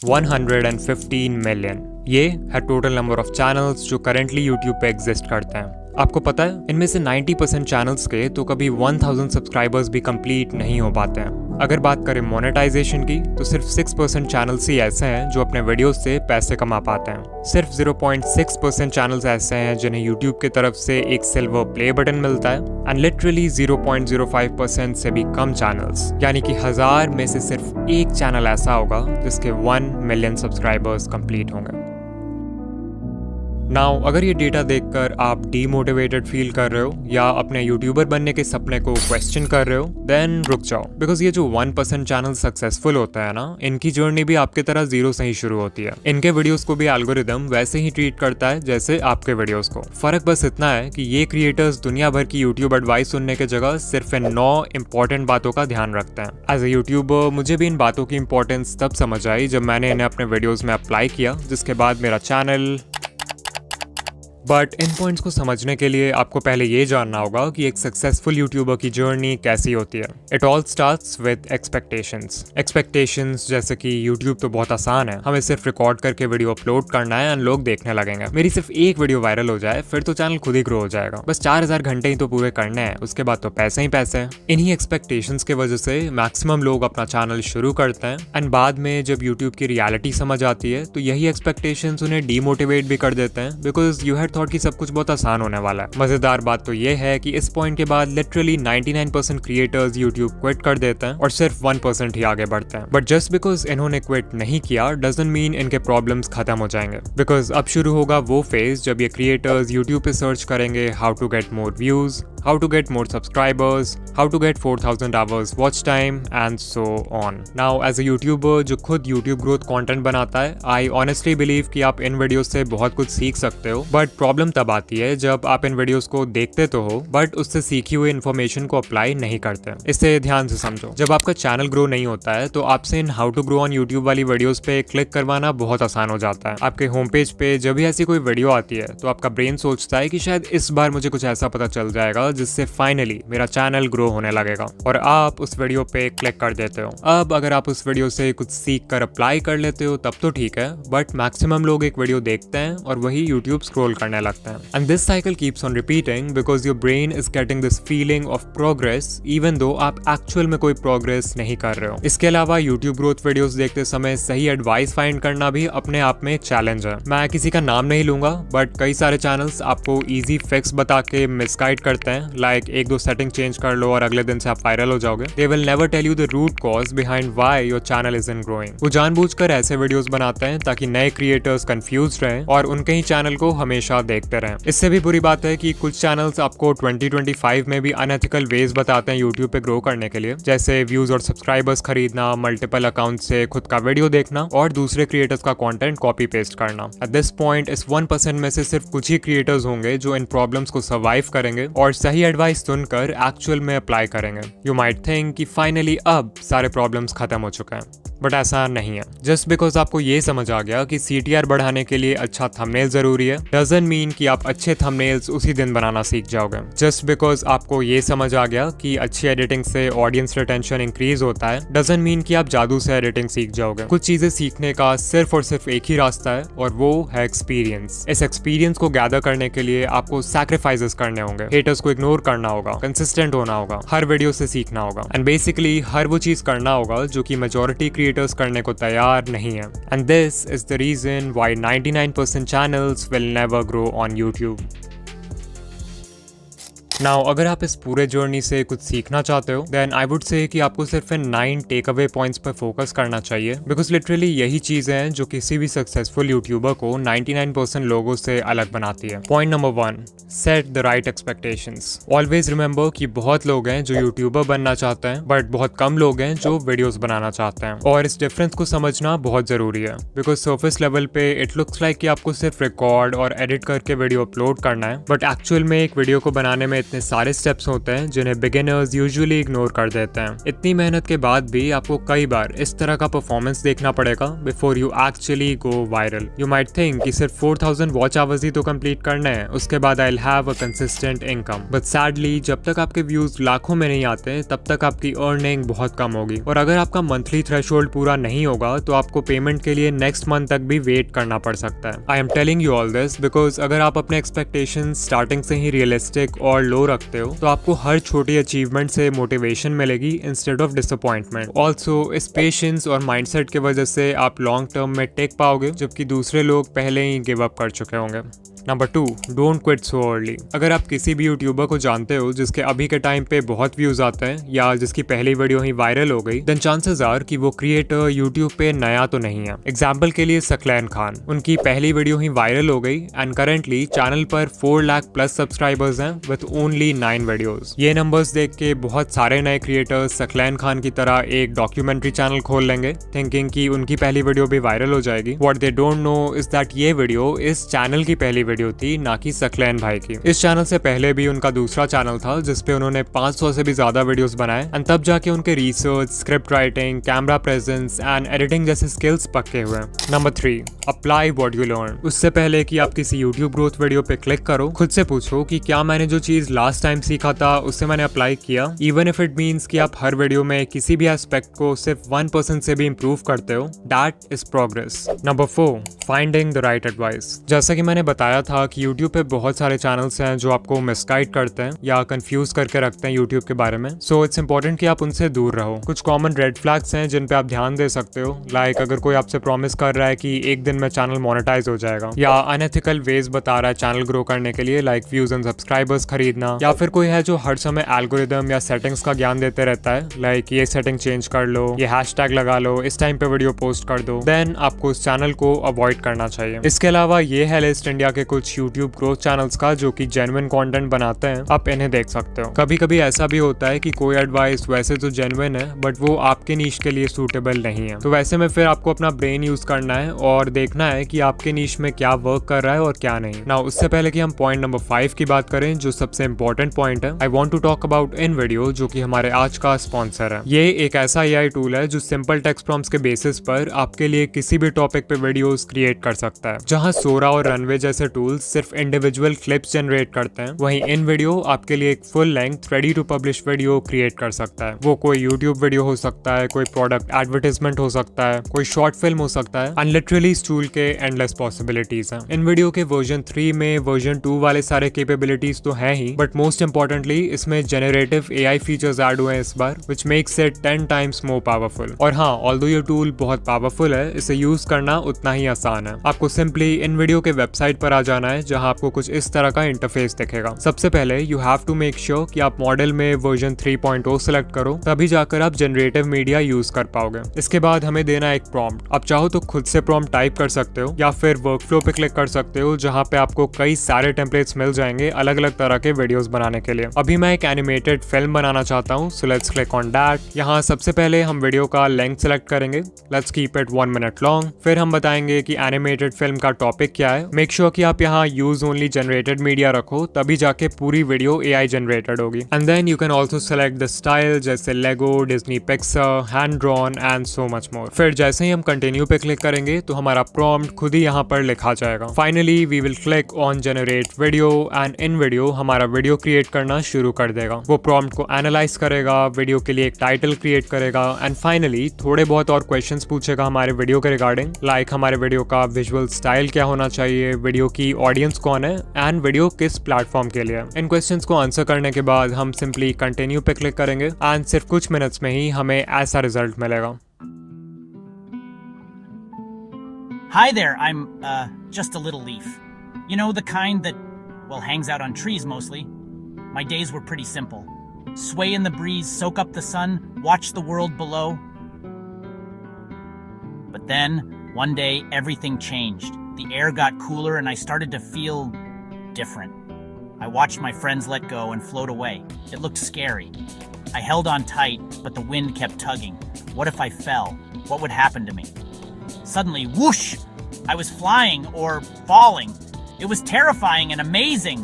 115 million. ये है total number of channels जो करेंटली यूट्यूब पे एग्जिस्ट करते हैं। आपको पता है इनमें से 90% चैनल्स के तो कभी 1000 सब्सक्राइबर्स भी कंप्लीट नहीं हो पाते हैं। अगर बात करें मोनेटाइजेशन की तो सिर्फ 6% चैनल्स ही ऐसे हैं जो अपने वीडियोस से पैसे कमा पाते हैं। सिर्फ 0.6% चैनल्स ऐसे हैं जिन्हें यूट्यूब की तरफ से एक सिल्वर प्ले बटन मिलता है एंड लिटरली 0.05% से भी कम चैनल्स, यानी कि 1000 में से सिर्फ एक चैनल ऐसा होगा जिसके 1 मिलियन सब्सक्राइबर्स कंप्लीट होंगे। नाउ अगर ये डेटा देखकर आप डीमोटिवेटेड फील कर रहे हो या अपने यूट्यूबर बनने के सपने को क्वेश्चन कर रहे हो, देन रुक जाओ, बिकॉज ये जो 1% चैनल सक्सेसफुल होता है ना, इनकी जर्नी भी आपके तरह जीरो से ही शुरू होती है। इनके वीडियोस को भी एल्गोरिदम वैसे ही ट्रीट करता है जैसे आपके वीडियोस को। फर्क बस इतना है कि ये क्रिएटर्स दुनिया भर की यूट्यूब एडवाइस सुनने के जगह सिर्फ इन 9 इंपॉर्टेंट बातों का ध्यान रखते हैं। एज ए यूट्यूबर मुझे भी इन बातों की इंपॉर्टेंस तब समझ आई जब मैंने इन्हें अपने वीडियोज में अप्लाई किया, जिसके बाद मेरा चैनल। बट इन पॉइंट्स को समझने के लिए आपको पहले ये जानना होगा कि एक सक्सेसफुल यूट्यूबर की जर्नी कैसी होती है। It all starts with expectations जैसे कि यूट्यूब तो बहुत आसान है, हमें सिर्फ रिकॉर्ड करके वीडियो अपलोड करना है एंड लोग देखने लगेंगे। मेरी सिर्फ एक वीडियो वायरल हो जाए फिर तो चैनल खुद ही ग्रो हो जाएगा। बस 4000 घंटे ही तो पूरे करने हैं, उसके बाद तो पैसे ही पैसे हैं। इन्हीं एक्सपेक्टेशंस की वजह से मैक्सिमम लोग अपना चैनल शुरू करते हैं एंड बाद में जब यूट्यूब की रियलिटी समझ आती है तो यही एक्सपेक्टेशंस उन्हें डीमोटिवेट भी कर देते हैं, बिकॉज यू हैड थॉट कि सब कुछ बहुत आसान होने वाला है। मजेदार बात तो ये है कि इस पॉइंट के बाद लिटरली 99% क्रिएटर्स यूट्यूब क्विट कर देते हैं और सिर्फ 1% ही आगे बढ़ते हैं। बट जस्ट बिकॉज इन्होंने क्विट नहीं किया डजंट मीन इनके प्रॉब्लम्स खत्म हो जाएंगे, बिकॉज अब शुरू होगा वो फेज जब ये क्रिएटर्स यूट्यूब पे सर्च करेंगे how to get more views, how to get more subscribers, how to get 4000 hours watch time and so on. Now as a YouTuber जो खुद YouTube growth content बनाता है, I honestly believe कि आप इन videos से बहुत कुछ सीख सकते हो। बट प्रॉब्लम तब आती है जब आप इन वीडियोस को देखते तो हो बट उससे सीखी हुई इन्फॉर्मेशन को अप्लाई नहीं करते। इसे ध्यान से समझो, जब आपका चैनल ग्रो नहीं होता है तो आपसे इन how to grow on YouTube वाली वीडियोस पे क्लिक करवाना बहुत आसान हो जाता है। आपके होम पेज पे जब भी ऐसी कोई वीडियो आती है तो आपका ब्रेन सोचता है कि शायद इस बार मुझे कुछ ऐसा पता चल जाएगा जिससे फाइनली मेरा चैनल ग्रो होने लगेगा, और आप उस वीडियो पे क्लिक कर देते हो। अब अगर आप उस वीडियो से कुछ सीख कर अप्लाई कर लेते हो तब तो ठीक है, बट मैक्सिमम लोग एक वीडियो देखते हैं और वही यूट्यूब स्क्रॉल करने लगते हैं and this cycle keeps on repeating because your brain is getting this feeling of progress even though आप एक्चुअल में कोई प्रोग्रेस नहीं कर रहे हो। इसके अलावा यूट्यूब ग्रोथ वीडियोस देखते समय सही एडवाइस फाइंड करना भी अपने आप में एक चैलेंज है। मैं किसी का नाम नहीं लूंगा बट कई सारे चैनल्स आपको इजी फिक्स बता के मिसगाइड करते हैं, लाइक 1-2 सेटिंग चेंज कर लो और अगले दिन से आप वायरल हो जाओगे। They will never tell you the root cause behind why your channel isn't growing. वो जानबूझकर ऐसे वीडियोस बनाते हैं ताकि नए क्रिएटर्स कंफ्यूज रहें और उनके ही चैनल को हमेशा देखते रहें। इससे भी बुरी बात है कि कुछ चैनल्स आपको 2025 में भी अनएथिकल वेज बताते हैं यूट्यूब पे ग्रो करने के लिए, जैसे व्यूज और सब्सक्राइबर्स खरीदना, मल्टीपल अकाउंट से खुद का वीडियो देखना और दूसरे क्रिएटर्स का कंटेंट कॉपी पेस्ट करना। एट दिस पॉइंट इस 1% में से सिर्फ कुछ ही क्रिएटर्स होंगे जो इन प्रॉब्लम्स को सर्वाइव करेंगे और सही एडवाइस सुनकर एक्चुअल में अप्लाई करेंगे। यू माइट थिंक कि फाइनली अब सारे प्रॉब्लम्स खत्म हो चुके हैं, बट ऐसा नहीं है। जस्ट बिकॉज आपको ये समझ आ गया कि CTR बढ़ाने के लिए अच्छा थंबनेल जरूरी है डजंट मीन कि आप अच्छे थंबनेल्स उसी दिन बनाना सीख जाओगे। जस्ट बिकॉज आपको ये समझ आ गया कि अच्छी एडिटिंग से ऑडियंस रिटेंशन इंक्रीज होता है डजंट मीन कि आप जादू से एडिटिंग सीख जाओगे। कुछ चीजें सीखने का सिर्फ और सिर्फ एक ही रास्ता है और वो है एक्सपीरियंस। इस एक्सपीरियंस को गैदर करने के लिए आपको सैक्रिफाइसेस करने होंगे, हेटर्स को इग्नोर करना होगा, कंसिस्टेंट होना होगा, हर वीडियो से सीखना होगा एंड बेसिकली हर वो चीज करना होगा जो कि मेजॉरिटी क्रिएटर्स करने को तैयार नहीं है। And this is the reason why 99% channels will never grow on YouTube. Now अगर आप इस पूरे जर्नी से कुछ सीखना चाहते हो देन आई वुड से कि आपको सिर्फ इन 9 टेक अवे पॉइंट्स पर फोकस करना चाहिए, बिकॉज लिटरली यही चीजें हैं जो किसी भी सक्सेसफुल यूट्यूबर को 99% लोगों से अलग बनाती है। Point number 1, set the right expectations. Always remember कि बहुत लोग हैं जो यूट्यूबर बनना चाहते हैं बट बहुत कम लोग हैं जो वीडियोस बनाना चाहते हैं, और इस डिफरेंस को समझना बहुत जरूरी है। बिकॉज सर्फेस लेवल पे इट लुक्स लाइक कि आपको सिर्फ रिकॉर्ड और एडिट करके वीडियो अपलोड करना है, बट एक्चुअल में एक वीडियो को बनाने में इतने सारे स्टेप्स होते हैं जिन्हें बिगिनर्स यूजुअली इग्नोर कर देते हैं। इतनी मेहनत के बाद भी आपको कई बार इस तरह का परफॉर्मेंस देखना पड़ेगा before you actually go viral. You might think कि सिर्फ 4000 वॉच आवर्स ही तो कंप्लीट करने हैं, उसके बाद I will have a consistent income. But sadly जब तक आपके व्यूज लाखों में नहीं आते तब तक आपकी अर्निंग बहुत कम होगी, और अगर आपका मंथली थ्रेशोल्ड पूरा नहीं होगा तो आपको पेमेंट के लिए नेक्स्ट मंथ तक भी वेट करना पड़ सकता है। I am telling you all this because अगर आप अपने एक्सपेक्टेशन स्टार्टिंग से ही रियलिस्टिक और लो रखते हो तो आपको हर छोटी अचीवमेंट से मोटिवेशन मिलेगी इंस्टेड ऑफ डिसअपॉइंटमेंट। ऑल्सो इस पेशेंस और माइंडसेट की वजह से आप लॉन्ग टर्म में टेक पाओगे, जबकि दूसरे लोग पहले ही गिव अप कर चुके होंगे। Number 2, don't quit so early. अगर आप किसी भी यूट्यूबर को जानते हो जिसके अभी के टाइम पे बहुत व्यूज आते हैं या जिसकी पहली वीडियो ही वायरल हो गई, देन चांसेस आर कि वो क्रिएटर यूट्यूब पे नया तो नहीं है। एग्जाम्पल के लिए सकलैन खान, उनकी पहली वीडियो ही वायरल हो गई एंड करेंटली चैनल पर 4 लाख प्लस सब्सक्राइबर्स हैं विद ओनली 9 वीडियोस। ये नंबर्स देख के बहुत सारे नए क्रिएटर्स सकलैन खान की तरह एक डॉक्यूमेंट्री चैनल खोल लेंगे थिंकिंग कि उनकी पहली वीडियो भी वायरल हो जाएगी। What they don't know is that ये वीडियो इस चैनल की पहली वीडियो थी, ना कि सकलैन भाई की। इस चैनल से पहले भी उनका दूसरा चैनल था जिसपे उन्होंने 500 से भी ज्यादा वीडियोस बनाए एंड तब जाके उनके research, script writing, camera presence and editing जैसे स्किल्स पक्के हुए। Number 3, apply what you learn. उससे पहले कि आप किसी यूट्यूब ग्रोथ वीडियो पे क्लिक करो, खुद से पूछो कि क्या मैंने जो चीज लास्ट टाइम सीखा था उससे मैंने अप्लाई किया, इवन इफ इट मीन्स कि आप हर वीडियो में किसी भी एस्पेक्ट को सिर्फ 1% से भी इंप्रूव करते हो, that is progress. Number 4, finding the right advice. जैसा कि मैंने बताया था कि यूट्यूब पे बहुत सारे चैनल्स हैं जो आपको मिसगाइड करते हैं या कंफ्यूज करके रखते हैं यूट्यूब के बारे में, सो इट्स इंपॉर्टेंट कि आप उनसे दूर रहो। कुछ कॉमन रेड फ्लैग्स हैं जिन पे आप ध्यान दे सकते हो, लाइक अगर कोई आपसे प्रॉमिस कर रहा है कि एक दिन में चैनल मोनेटाइज हो जाएगा, या अनएथिकल वेज बता रहा है चैनल ग्रो करने के लिए लाइक व्यूज एंड सब्सक्राइबर्स खरीदना, या फिर कोई है जो हर समय एल्गोरिदम या सेटिंग्स का ज्ञान देते रहता है लाइक ये सेटिंग चेंज कर लो, ये हैशटैग लगा लो, इस टाइम पे वीडियो पोस्ट कर दो, देन आपको उस चैनल को अवॉइड करना चाहिए। इसके अलावा ये है लिस्ट इंडिया के कुछ यूट्यूब ग्रोथ चैनल्स का जो कि जेन्युइन कंटेंट बनाते हैं, आप इन्हें देख सकते हो। कभी कभी ऐसा भी होता है कि कोई एडवाइस वैसे तो जेन्युइन है बट वो आपके नीश के लिए सूटेबल नहीं है, तो वैसे में फिर आपको अपना ब्रेन यूज करना है और देखना है कि आपके नीश में क्या वर्क कर रहा है और क्या नहीं। नाउ उससे पहले कि हम पॉइंट नंबर 5 की बात करें जो सबसे इंपॉर्टेंट पॉइंट है, I want to talk about InVideo जो कि हमारे आज का स्पॉन्सर है। ये एक ऐसा एआई टूल है जो सिंपल टेक्स्ट प्रॉम्प्ट्स के बेसिस पर आपके लिए किसी भी टॉपिक पे वीडियोस क्रिएट कर सकता है। जहां सोरा और रनवे जैसे टूल्स सिर्फ इंडिविजुअल क्लिप्स जनरेट करते हैं, वहीं इन वीडियो आपके लिए एक full length ready to publish video create कर सकता है। वो कोई यूट्यूब वीडियो हो सकता है, कोई प्रोडक्ट एडवर्टाइजमेंट हो सकता है, कोई शॉर्ट फिल्म हो सकता है, एंड लिटरली इस टूल के एंडलेस पॉसिबिलिटीज हैं। इन वीडियो के वर्जन 3 में वर्जन 2 वाले सारे कैपेबिलिटीज तो हैं ही, बट मोस्ट इंपॉर्टेंटली इसमें जेनरेटिव एआई फीचर्स ऐड हुए हैं इस बार, which makes it 10 times more powerful. और हाँ, ऑल्दो ये टूल बहुत पावरफुल है, इसे यूज करना उतना ही आसान है। आपको सिंपली इन वीडियो के वेबसाइट पर आ जाना है जहां आपको कुछ इस तरह का इंटरफेस दिखेगा। सबसे पहले you have to make sure कि आप मॉडल में वर्जन 3.0 सेलेक्ट करो, तभी जाकर आप जनरेटिव मीडिया यूज कर पाओगे। इसके बाद हमें देना है एक प्रॉम्प्ट। आप चाहो तो खुद से प्रॉम्प्ट टाइप कर सकते हो या फिर वर्कफ्लो पे क्लिक कर सकते हो जहां पे आपको कई सारे टेम्पलेट्स मिल जाएंगे अलग अलग तरह के वीडियोस बनाने के लिए। अभी मैं एक एनिमेटेड फिल्म बनाना चाहता हूं, so let's click on that. यहां सबसे पहले हम वीडियो का लेंथ सेलेक्ट करेंगे, let's keep it 1 minute long. फिर हम बताएंगे कि एनिमेटेड फिल्म का टॉपिक क्या है। मेक श्योर कि आप यहाँ यूज ओनली जनरेटेड मीडिया रखो, तभी जाके पूरी वीडियो एआई जनरेटेड होगी। And then you can also select the style जैसे Lego, Disney Pixar, hand drawn and so much more. फिर जैसे ही हम कंटिन्यू पे क्लिक करेंगे तो हमारा प्रॉम्प्ट खुद ही यहाँ पर लिखा जाएगा। Finally we will click on generate video and InVideo हमारा वीडियो क्रिएट करना शुरू कर देगा। वो प्रॉम्प्ट को एनालाइज करेगा, वीडियो के लिए एक टाइटल क्रिएट करेगा एंड फाइनली थोड़े बहुत और क्वेश्चंस पूछेगा हमारे वीडियो के रिगार्डिंग, लाइक हमारे वीडियो का विजुअल स्टाइल क्या होना चाहिए, वीडियो की ऑडियंस कौन है एंड वीडियो किस प्लेटफॉर्म के लिए। इन क्वेश्चंस को आंसर करने के बाद हम सिंपली कंटिन्यू पे क्लिक करेंगे एंड सिर्फ कुछ मिनट्स में ही हमें ऐसा रिजल्ट मिलेगा। Hi there, I'm, just a little leaf. You know, the kind that, well, hangs out on trees mostly. My days were pretty simple. Sway in the breeze, soak up the sun, watch the world below. But then, one day, everything changed. The air got cooler and I started to feel different. I watched my friends let go and float away. It looked scary. I held on tight, but the wind kept tugging. What if I fell? What would happen to me? Suddenly, whoosh! I was flying or falling. It was terrifying and amazing.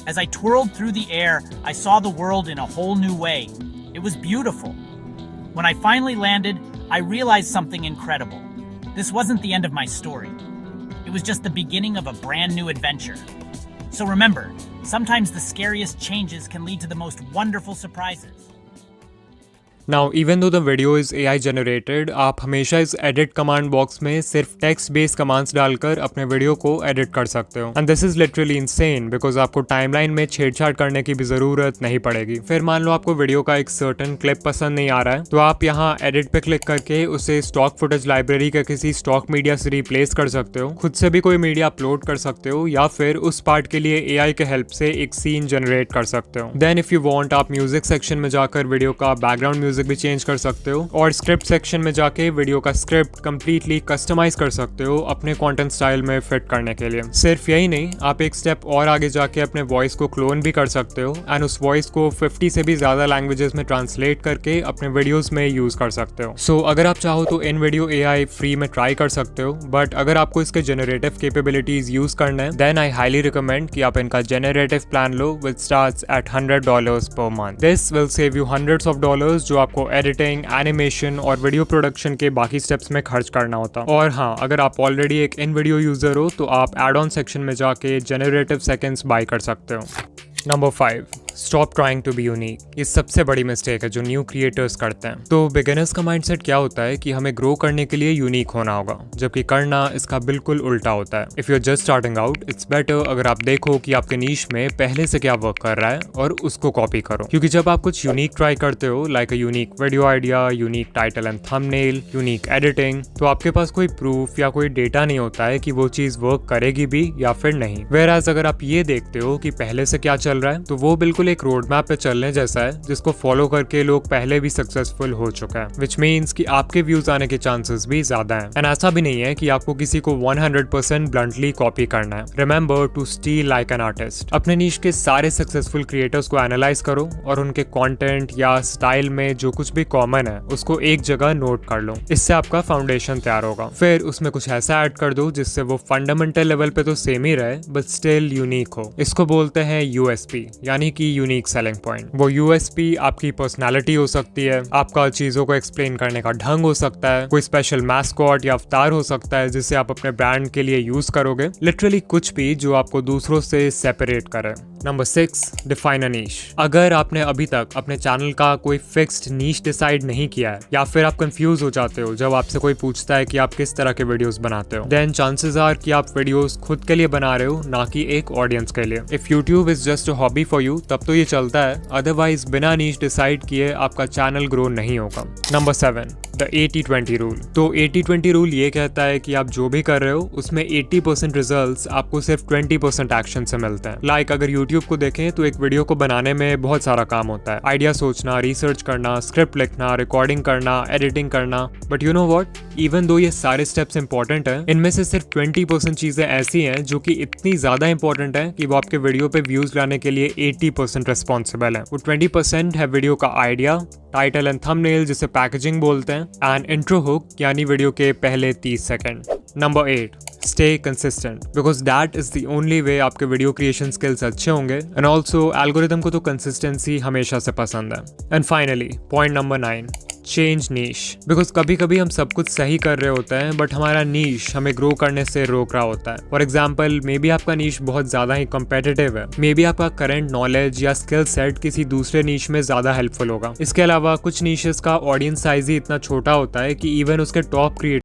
As I twirled through the air, I saw the world in a whole new way. It was beautiful. When I finally landed, I realized something incredible. This wasn't the end of my story. It was just the beginning of a brand new adventure. So remember, sometimes the scariest changes can lead to the most wonderful surprises. Now, even though the video is AI generated, आप हमेशा इस edit command box में सिर्फ text based commands डालकर अपने video को edit कर सकते हो. And this is literally insane because आपको timeline में छेड़छाड़ करने की भी जरूरत नहीं पड़ेगी. फिर मान लो आपको वीडियो का एक certain clip पसंद नहीं आ रहा है, तो आप यहाँ edit पे क्लिक करके उसे stock footage library के किसी stock media से replace कर सकते हो, खुद से भी कोई मीडिया अपलोड कर सकते हो, या फिर उस पार्ट के लिए AI के हेल्प से एक सीन जनरेट कर सकते हो. Then if you want, आप म्यूजिक सेक्शन में जाकर वीडियो का बैकग्राउंड म्यूजिक भी चेंज कर सकते हो, और स्क्रिप्ट सेक्शन में जाके वीडियो का स्क्रिप्ट कंप्लीटली कस्टमाइज कर सकते हो अपने कंटेंट स्टाइल में फिट करने के लिए. सिर्फ यही नहीं, आप एक स्टेप और आगे जाके अपने वॉइस को क्लोन भी कर सकते हो एंड उस वॉइस को 50 से भी ज्यादा लैंग्वेजेस में ट्रांसलेट करके अपने वीडियोस में यूज कर सकते हो. सो अगर आप चाहो तो इन वीडियो AI फ्री में ट्राई कर सकते हो, बट अगर आपको इसके जेनरेटिव कैपेबिलिटीज यूज करना है, देन आई हाईली रिकमेंड कि आप इनका generative plan low which starts at $100 per month. This will save you hundreds of dollars जो आपको एडिटिंग, एनिमेशन और वीडियो प्रोडक्शन के बाकी स्टेप्स में खर्च करना होता. और हाँ, अगर आप ऑलरेडी एक इन वीडियो यूजर हो तो आप एड ऑन सेक्शन में जाके जेनरेटिव सेकेंड्स बाय कर सकते हो. Number 5, stop trying to be unique. ये सबसे बड़ी मिस्टेक है जो न्यू क्रिएटर्स करते हैं. तो बिगिनर्स का माइंडसेट क्या होता है कि हमें ग्रो करने के लिए यूनिक होना होगा, जबकि करना इसका बिल्कुल उल्टा होता है. If you are just starting out, it's better अगर आप देखो कि आपके नीश में पहले से क्या वर्क कर रहा है और उसको कॉपी करो. क्योंकि जब आप कुछ यूनिक ट्राई करते हो, like a unique video idea, unique title and thumbnail, unique editing, तो आपके पास कोई प्रूफ या कोई डेटा नहीं होता है कि वो चीज वर्क करेगी भी या फिर नहीं. वेयरएज अगर आप ये देखते हो कि पहले से क्या चल रहा है, तो वो बिल्कुल एक रोड मैप पे चलने जैसा है जिसको फॉलो करके लोग पहले भी सक्सेसफुल हो चुका है, विच मीन्स कि आपके व्यूज आने के चांसेस भी ज्यादा हैं. एंड ऐसा भी नहीं है कि आपको किसी को 100% ब्लंटली कॉपी करना है. Remember to steal like an artist. अपने नीश के सारे सक्सेसफुल क्रिएटर्स को एनालाइज करो और उनके कंटेंट या स्टाइल में जो कुछ भी कॉमन है उसको एक जगह नोट कर लो. इससे आपका फाउंडेशन तैयार होगा. फिर उसमें कुछ ऐसा ऐड कर दो जिससे वो फंडामेंटल लेवल पे तो सेम ही रहे बट स्टिल यूनिक हो. इसको बोलते हैं USP, यानी कि यूनिक सेलिंग पॉइंट. वो USP आपकी पर्सनालिटी हो सकती है, आपका चीजों को एक्सप्लेन करने का ढंग हो सकता है, कोई स्पेशल मैस्कॉट या अवतार हो सकता है जिसे आप अपने ब्रांड के लिए यूज करोगे. लिटरली कुछ भी जो आपको दूसरों से सेपरेट करे. नंबर 6, डिफाइन अ नीश. अगर आपने अभी तक अपने चैनल का कोई फिक्स्ड नीश डिसाइड नहीं किया है, या फिर आप कंफ्यूज हो जाते हो जब आपसे कोई पूछता है कि आप किस तरह के वीडियोस बनाते हो, देन चांसेस आर कि आप वीडियोस खुद के लिए बना रहे हो, ना कि एक ऑडियंस के लिए. If YouTube is just a hobby for you, तब तो ये चलता है, अदरवाइज बिना नीश डिसाइड किए आपका चैनल ग्रो नहीं होगा. Number 7, the 80-20 rule. तो 80-20 रूल ये कहता है कि आप जो भी कर रहे हो उसमें 80% रिजल्ट्स आपको सिर्फ 20% एक्शन से मिलते हैं. लाइक अगर यूट्यूब को देखें तो एक वीडियो को बनाने में बहुत सारा काम होता है. आइडिया सोचना, रिसर्च करना, स्क्रिप्ट लिखना, रिकॉर्डिंग करना, एडिटिंग करना. But you know what, even though ये सारे स्टेप्स इंपॉर्टेंट हैं, इनमें से सिर्फ 20% चीजें ऐसी हैं जो कि इतनी ज्यादा इंपॉर्टेंट है कि वो आपके वीडियो पे व्यूज लाने के लिए 80% रिस्पॉन्सिबल है. वो 20% है वीडियो का आइडिया, टाइटल एंड थंबनेल जिसे पैकेजिंग बोलते हैं, एंड इंट्रो हुक यानी वीडियो के पहले 30 second. Number 8, stay consistent, because that is the only way आपके वीडियो क्रिएशन स्किल्स अच्छे होंगे. एंड ऑल्सो एल्गोरिथम को तो कंसिस्टेंसी हमेशा से पसंद है. And finally point number 9, change niche. Because कभी कभी हम सब कुछ सही कर रहे होते हैं बट हमारा नीश हमें ग्रो करने से रोक रहा होता है. फॉर एग्जाम्पल, मे बी आपका नीश बहुत ज्यादा ही कॉम्पिटिटिव है, मे बी आपका करंट नॉलेज या स्किल सेट किसी दूसरे नीश में ज्यादा हेल्पफुल होगा. इसके अलावा कुछ नीशेस का ऑडियंस साइज ही इतना छोटा होता है कि इवन उसके टॉप क्रिएटर